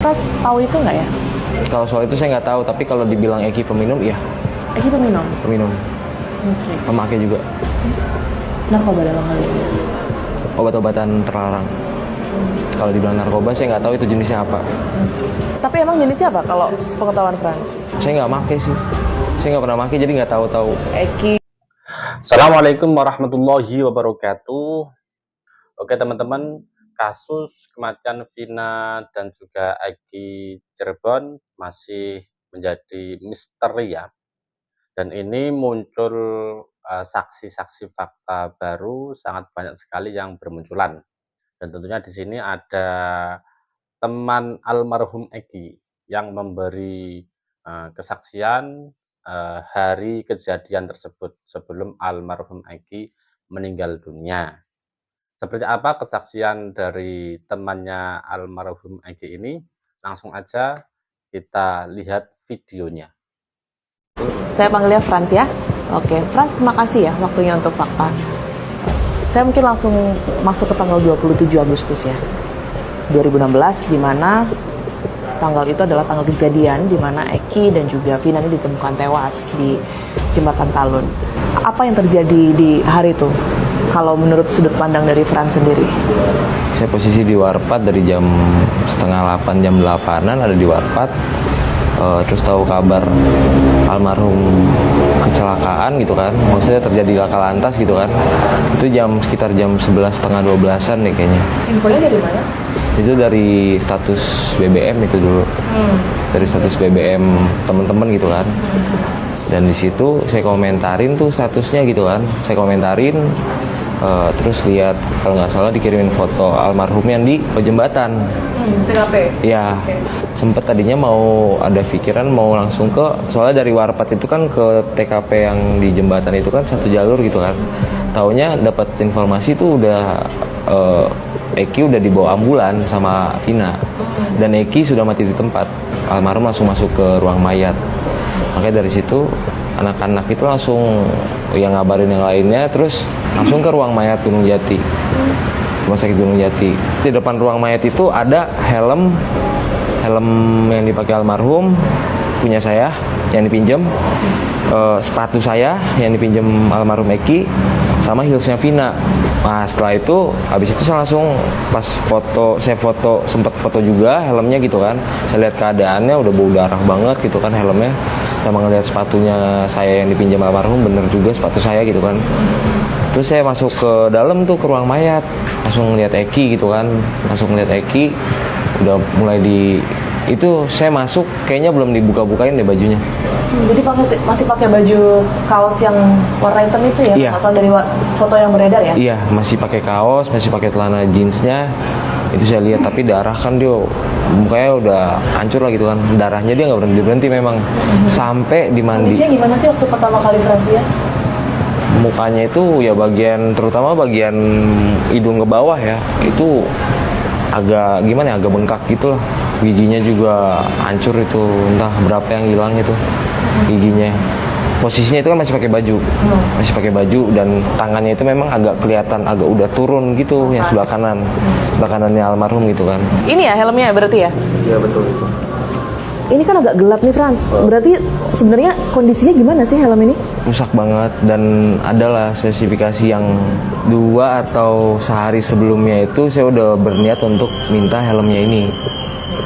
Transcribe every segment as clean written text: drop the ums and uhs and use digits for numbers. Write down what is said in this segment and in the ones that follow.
Pras tahu itu nggak ya? Kalau soal itu saya nggak tahu, tapi kalau dibilang Eki peminum, iya. Eki peminum? Peminum. Oke. Pemakai juga. Narkoba dalam hal ini? Obat-obatan terlarang. Kalau dibilang narkoba, saya nggak tahu itu jenisnya apa. Tapi emang jenisnya apa kalau sepengetahuan Frans? Saya nggak pakai sih. Saya nggak pernah pakai, jadi nggak tahu. Eki. Assalamualaikum warahmatullahi wabarakatuh. Oke teman-teman, kasus kematian Vina dan juga Eki Cirebon masih menjadi misteri ya. Dan ini muncul saksi-saksi fakta baru sangat banyak sekali yang bermunculan. Dan tentunya di sini ada teman almarhum Eki yang memberi kesaksian hari kejadian tersebut sebelum almarhum Eki meninggal dunia. Seperti apa kesaksian dari temannya almarhum Eki ini? Langsung aja kita lihat videonya. Saya panggilnya Frans ya. Oke, Frans terima kasih ya waktunya untuk fakta. Saya mungkin langsung masuk ke tanggal 27 Agustus ya. 2016 di mana tanggal itu adalah tanggal kejadian di mana Eki dan juga Vina ini ditemukan tewas di Jembatan Talun. Apa yang terjadi di hari itu? Kalau menurut sudut pandang dari Frans sendiri? Saya posisi di Warpat dari jam setengah 8, jam 8-an ada di Warpat. Terus tahu kabar almarhum kecelakaan gitu kan, maksudnya terjadi laka lantas gitu kan. Itu sekitar jam 11, setengah 12-an deh kayaknya. Infonya dari mana? Itu dari status BBM itu dulu. Dari status BBM teman-teman gitu kan. Dan di situ saya komentarin tuh statusnya gitu kan. Saya komentarin terus lihat kalau nggak salah dikirimin foto almarhum yang di jembatan. TKP? Ya, sempet tadinya mau ada pikiran mau langsung ke, soalnya dari Warpat itu kan ke TKP yang di jembatan itu kan satu jalur gitu kan. Taunya dapat informasi tuh udah Eki udah dibawa ambulan sama Vina dan Eki sudah mati di tempat. Almarhum langsung masuk ke ruang mayat. Makanya dari situ anak-anak itu langsung yang ngabarin yang lainnya, terus langsung ke ruang mayat Gunung Jati, Rumah Sakit Gunung Jati. Di depan ruang mayat itu ada helm yang dipakai almarhum punya saya yang dipinjam, sepatu saya yang dipinjam almarhum Eki, sama heelsnya Vina. Nah setelah itu, habis itu saya langsung pas saya foto sempat foto juga helmnya gitu kan. Saya lihat keadaannya udah bau darah banget gitu kan helmnya, sama ngeliat sepatunya saya yang dipinjam almarhum bener juga sepatu saya gitu kan. Terus saya masuk ke dalam tuh ke ruang mayat, langsung ngeliat Eki gitu kan, udah mulai itu saya masuk kayaknya belum dibuka-bukain deh bajunya. Jadi masih pakai baju kaos yang warna hitam itu ya? Iya. Asal dari foto yang beredar ya? Iya, masih pakai kaos, masih pakai celana jeansnya. Itu saya lihat, tapi darah kan dia mukanya udah hancur lah gitu kan. Darahnya dia nggak berhenti memang. Sampai di mandi. Kondisinya gimana sih waktu pertama kali Frans ya? Mukanya itu ya terutama bagian hidung ke bawah ya, itu agak gimana ya, agak bengkak gitu lah. Giginya juga hancur itu, entah berapa yang hilang itu giginya. Posisinya itu kan masih pakai baju dan tangannya itu memang agak kelihatan agak udah turun gitu yang sebelah kanannya almarhum gitu kan. Ini ya helmnya berarti ya? Iya betul itu. Ini kan agak gelap nih Frans, berarti sebenarnya kondisinya gimana sih helm ini? Rusak banget, dan adalah spesifikasi yang 2 atau sehari sebelumnya itu saya udah berniat untuk minta helmnya ini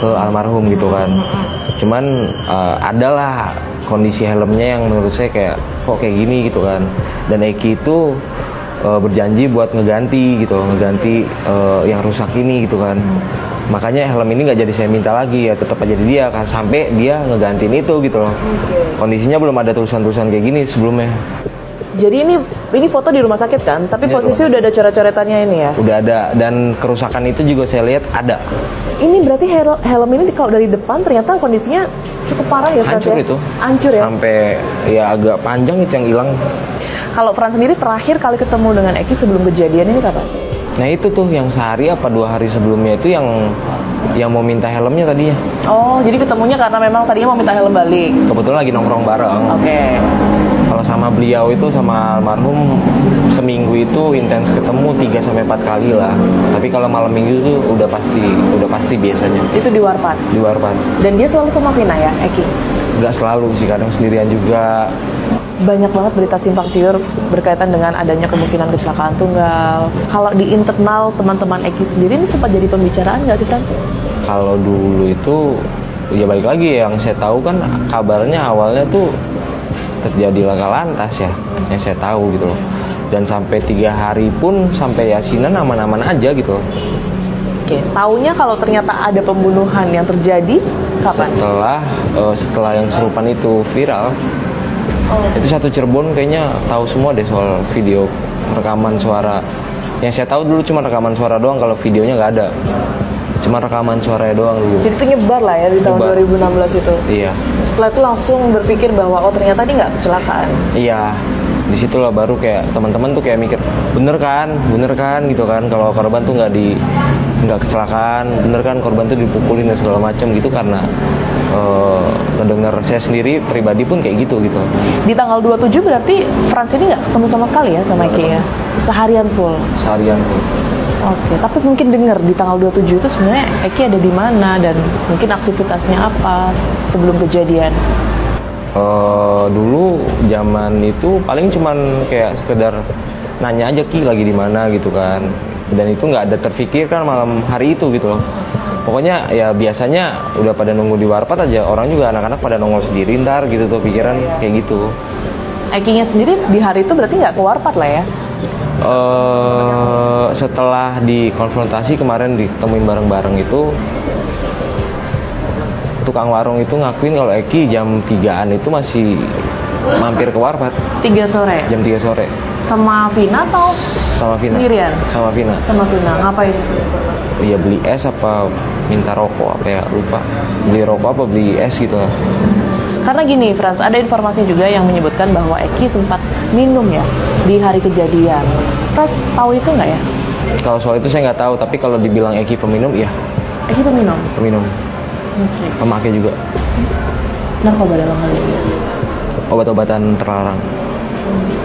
ke almarhum gitu kan. Cuman adalah kondisi helmnya yang menurut saya kayak kok kayak gini gitu kan. Dan Eki itu berjanji buat ngeganti yang rusak ini gitu kan. Makanya helm ini nggak jadi saya minta lagi ya, tetap aja di dia kan, sampai dia ngegantiin itu gitu loh. Kondisinya belum ada tulisan-tulisan kayak gini sebelumnya. Jadi ini foto di rumah sakit kan, tapi posisi udah ada coret-coretannya ini ya? Udah ada, dan kerusakan itu juga saya lihat ada. Ini berarti helm ini kalau dari depan ternyata kondisinya cukup parah ya Frans? Hancur itu. Hancur ya? Sampai ya agak panjang itu yang hilang. Kalau Frans sendiri terakhir kali ketemu dengan Eki sebelum kejadian ini kapan? Nah itu tuh yang sehari apa 2 hari sebelumnya itu yang yang mau minta helmnya tadinya. Oh, jadi ketemunya karena memang tadinya mau minta helm balik. Kebetulan lagi nongkrong bareng. Oke. Kalau sama beliau itu sama almarhum seminggu itu intens ketemu 3-4 kali lah. Tapi kalau malam minggu itu udah pasti biasanya Itu di Warpat. di Warpat. Dan dia selalu sama Vina ya, Eki? Nggak selalu sih, kadang sendirian juga. Banyak banget berita simpang siur berkaitan dengan adanya kemungkinan kecelakaan tunggal. Kalau di internal teman-teman Eki sendiri ini sempat jadi pembicaraan nggak sih, Frans? Kalau dulu itu ya balik lagi yang saya tahu kan kabarnya awalnya tuh terjadi laka lantas ya, yang saya tahu gitu loh. Dan sampai 3 hari pun sampai yasinan aman-aman aja gitu loh. Oke, taunya kalau ternyata ada pembunuhan yang terjadi kapan? Setelah yang serupan itu viral. Itu satu Cirebon kayaknya tahu semua deh soal video rekaman suara. Yang saya tahu dulu cuma rekaman suara doang, kalau videonya nggak ada. Cuma rekaman suaranya doang dulu. Jadi itu nyebar lah ya di tahun Nyebar. 2016 itu. Iya. Setelah itu langsung berpikir bahwa oh ternyata ini nggak kecelakaan. Iya. Disitulah baru kayak teman-teman tuh kayak mikir bener kan gitu kan, kalau korban tuh nggak kecelakaan, bener kan korban tuh dipukulin dan segala macam gitu, karena ngedenger saya sendiri pribadi pun kayak gitu. Di tanggal 27 berarti Frans ini nggak ketemu sama sekali ya sama Eki ya? Seharian full? Seharian tuh. Oke, tapi mungkin dengar di tanggal 27 itu sebenarnya Eki ada di mana dan mungkin aktivitasnya apa sebelum kejadian? Dulu zaman itu paling cuman kayak sekedar nanya aja Ki lagi di mana gitu kan, dan itu nggak ada terfikirkan malam hari itu gitu loh. Pokoknya ya biasanya udah pada nunggu di Warpat aja, orang juga anak-anak pada nongol sendiri ntar gitu tuh pikiran kayak gitu. Eki-nya sendiri di hari itu berarti nggak ke Warpat lah ya? Setelah dikonfrontasi kemarin ditemuin bareng-bareng itu, tukang warung itu ngakuin kalau Eki jam 3-an itu masih mampir ke Warpat. 3 sore? Jam 3 sore. Sama Vina atau Sama Vina. sendirian? Sama Vina. Sama Vina, ngapain? Iya beli es apa minta rokok apa ya, lupa. Beli rokok apa beli es gitu lah. Karena gini, Frans, ada informasi juga yang menyebutkan bahwa Eki sempat minum ya di hari kejadian. Frans, tahu itu nggak ya? Kalau soal itu saya nggak tahu, tapi kalau dibilang Eki peminum, iya Eki peminum? peminum. Oke. Pemakai juga. Narkoba dalam hal ini? Obat-obatan terlarang.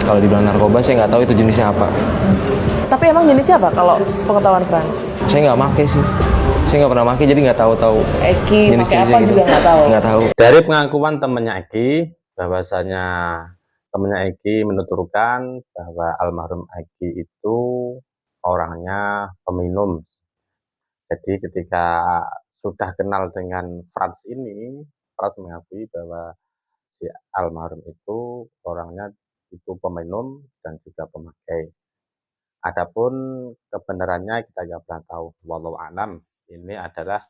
Kalau dibilang narkoba, saya nggak tahu itu jenisnya apa. Tapi emang jenisnya apa kalau sepengetahuan Frans? Saya nggak pakai sih. Saya nggak pernah pakai, jadi nggak tahu Eki pakai apa jenis-jenisnya juga nggak tahu. Nggak tahu. Dari pengakuan temannya Eki, bahwasanya temannya Eki menuturkan bahwa almarhum Eki itu orangnya peminum. Jadi ketika sudah kenal dengan Frans ini, Frans mengakui bahwa si almarhum itu orangnya itu peminum dan juga pemakai. Adapun kebenarannya kita nggak pernah tahu. Wallahu alam. Ini adalah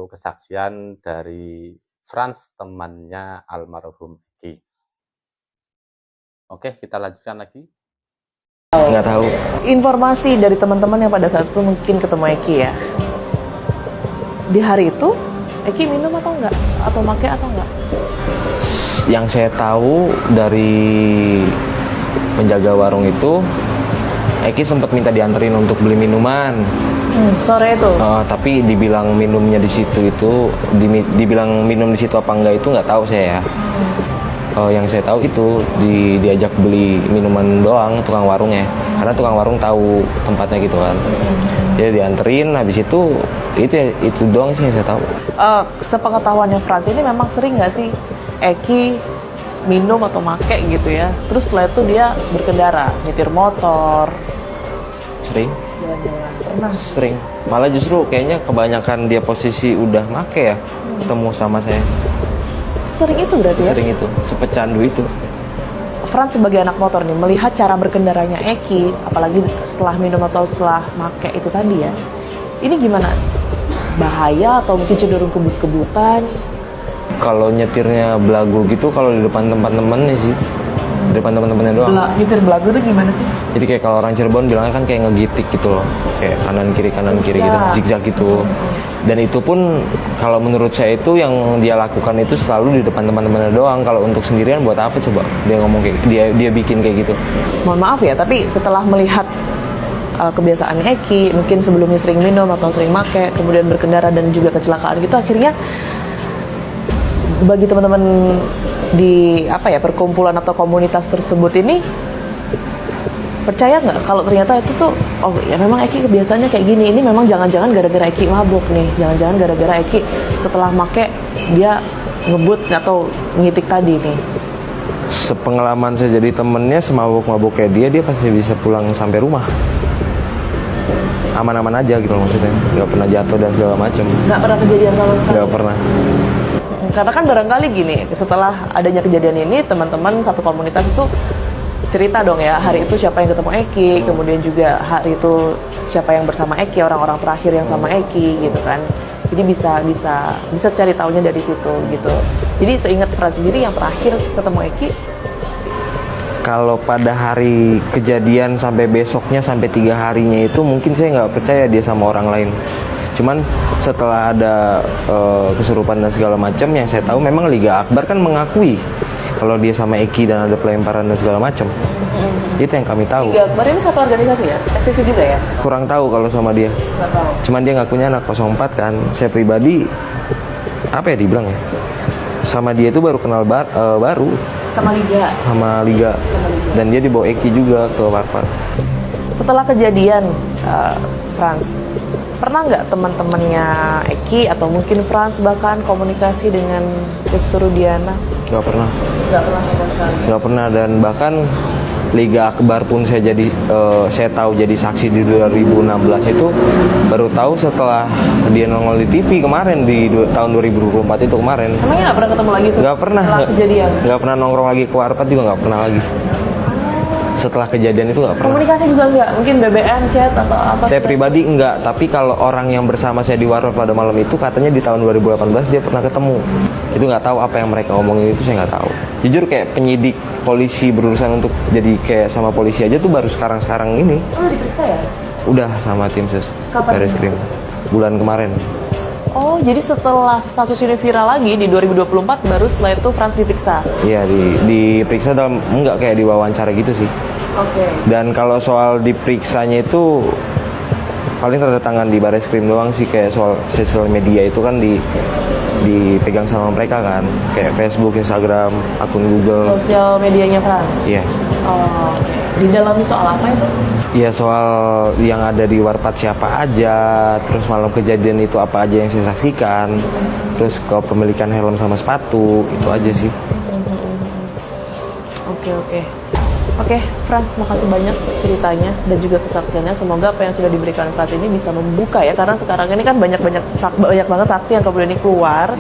kesaksian dari Frans temannya almarhum Eki. Oke, kita lanjutkan lagi. Nggak tahu. Informasi dari teman-teman yang pada saat itu mungkin ketemu Eki ya. Di hari itu Eki minum atau enggak? Atau pakai atau enggak? Yang saya tahu dari penjaga warung itu, Eki sempat minta dianterin untuk beli minuman. Sore itu? Tapi dibilang minumnya di situ itu, dibilang minum di situ apa enggak itu nggak tahu saya ya. Yang saya tahu itu diajak beli minuman doang tukang warungnya, karena tukang warung tahu tempatnya gitu kan. Dia dianterin, habis itu doang sih yang saya tahu. Sepengetahuannya Frans ini memang sering nggak sih Eki minum atau make gitu ya? Terus setelah itu dia berkendara, nyetir motor, Sering. jalan-jalan. Pernah? Sering. Malah justru kayaknya kebanyakan dia posisi udah make ya, ketemu sama saya. Sering itu berarti ya? Sering itu, sepecandu itu. Frans sebagai anak motor nih, melihat cara berkendaranya Eki, apalagi setelah minum atau setelah make itu tadi ya, ini gimana? Bahaya atau mungkin cenderung kebut-kebutan? Kalau nyetirnya belagu gitu, kalau di depan teman-temannya sih, di depan teman-temannya doang. Nyetir belagu tuh gimana sih? Jadi kayak kalau orang Cirebon bilangnya kan kayak ngegitik gitu loh, kayak kanan kiri gitu, zigzag gitu. Dan itu pun kalau menurut saya itu yang dia lakukan itu selalu di depan teman-temannya doang. Kalau untuk sendirian buat apa coba dia ngomong kayak dia bikin kayak gitu. Mohon maaf ya, tapi setelah melihat kebiasaan Eki, mungkin sebelumnya sering minum atau sering make, kemudian berkendara dan juga kecelakaan gitu, akhirnya bagi teman-teman di perkumpulan atau komunitas tersebut ini percaya nggak kalau ternyata itu tuh oh ya memang Eki kebiasaannya kayak gini, ini memang jangan-jangan gara-gara Eki mabuk nih, jangan-jangan gara-gara Eki setelah make dia ngebut atau ngitik tadi nih. Sepengalaman saya jadi temennya semabuk-mabuk kayak dia pasti bisa pulang sampai rumah aman-aman aja gitu loh, maksudnya nggak pernah jatuh dan segala macem. Nggak pernah kejadian sama sekali? Nggak pernah. Karena kan barangkali gini, setelah adanya kejadian ini teman-teman satu komunitas itu cerita dong ya, hari itu siapa yang ketemu Eki, kemudian juga hari itu siapa yang bersama Eki, orang-orang terakhir yang sama Eki gitu kan. Jadi bisa cari taunya dari situ gitu. Jadi seingat Frans sendiri yang terakhir ketemu Eki, Kalau pada hari kejadian sampai besoknya sampai 3 harinya itu mungkin saya nggak percaya dia sama orang lain. Cuman setelah ada kesurupan dan segala macam, yang saya tahu memang Liga Akbar kan mengakui kalau dia sama Eki dan ada pelemparan dan segala macam. Itu yang kami tahu. Liga Akbar ini satu organisasi ya? STC juga ya? Kurang tahu kalau sama dia. Nggak tahu. Cuman dia ngakunya anak 04 kan. Saya pribadi apa ya dibilang ya? Sama dia itu baru kenal baru Sama Liga. sama Liga. Dan dia dibawa Eki juga ke Warpat. Setelah kejadian, Frans, pernah nggak teman-temannya Eki atau mungkin Frans bahkan komunikasi dengan Victor Rudiana? Nggak pernah. Nggak pernah sama sekali. Nggak pernah, dan bahkan Liga Akbar pun saya tahu jadi saksi di 2016 itu baru tahu setelah dia nongol di TV kemarin di tahun 2024 itu kemarin. Emangnya nggak pernah ketemu lagi tuh? Nggak pernah. Setelah kejadian? Nggak pernah nongkrong lagi ke Warpat juga nggak pernah lagi. Setelah kejadian itu nggak pernah. Komunikasi juga nggak? Mungkin BBM, chat atau apa? Saya pribadi enggak, tapi kalau orang yang bersama saya di Warpat pada malam itu katanya di tahun 2018 dia pernah ketemu. Itu nggak tahu apa yang mereka omongin, itu saya nggak tahu. Jujur kayak penyidik polisi berurusan untuk jadi kayak sama polisi aja tuh baru sekarang ini. Oh, udah diperiksa ya? Udah sama tim sus Kapan? Bareskrim bulan kemarin. Oh, jadi setelah kasus ini viral lagi di 2024 baru setelah itu Frans diperiksa? Iya, diperiksa dalam enggak kayak diwawancara gitu sih. Oke. Dan kalau soal diperiksanya itu paling tanda tangan di Bareskrim doang sih, kayak soal sosial media itu kan dipegang sama mereka kan, kayak Facebook, Instagram, akun Google. Sosial medianya Frans? Iya. Oh, didalami soal apa itu? Iya, soal yang ada di Warpat siapa aja, terus malam kejadian itu apa aja yang saya saksikan, terus kepemilikan helm sama sepatu, itu aja sih. Oke, Frans, makasih banyak ceritanya dan juga kesaksiannya. Semoga apa yang sudah diberikan Frans ini bisa membuka ya, karena sekarang ini kan banyak banget saksi yang kemudian ini keluar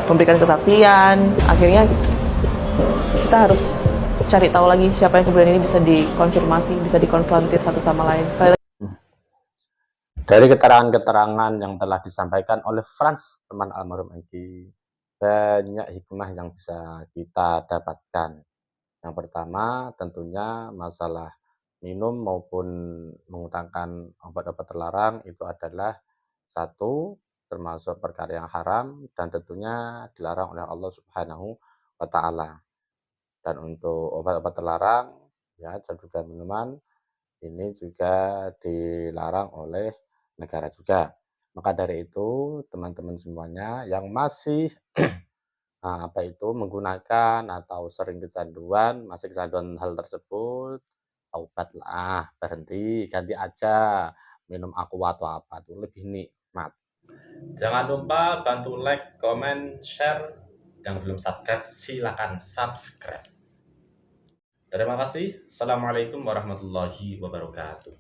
memberikan kesaksian. Akhirnya kita harus cari tahu lagi siapa yang kemudian ini bisa dikonfirmasi, bisa dikonfrontir satu sama lain. Sekali lagi, Dari keterangan-keterangan yang telah disampaikan oleh Frans, teman almarhum Eki, banyak hikmah yang bisa kita dapatkan. Yang pertama tentunya masalah minum maupun mengutangkan obat-obat terlarang itu adalah satu, termasuk perkara yang haram dan tentunya dilarang oleh Allah Subhanahu wa Ta'ala. Dan untuk obat-obat terlarang, ya, dan juga minuman, ini juga dilarang oleh negara juga. Maka dari itu, teman-teman semuanya yang masih menggunakan atau sering masih kecanduan hal tersebut, taubatlah, berhenti, ganti aja minum aqua atau apa, itu lebih nikmat. Jangan lupa bantu like, comment, share. Yang belum subscribe, silakan subscribe. Terima kasih. Assalamualaikum warahmatullahi wabarakatuh.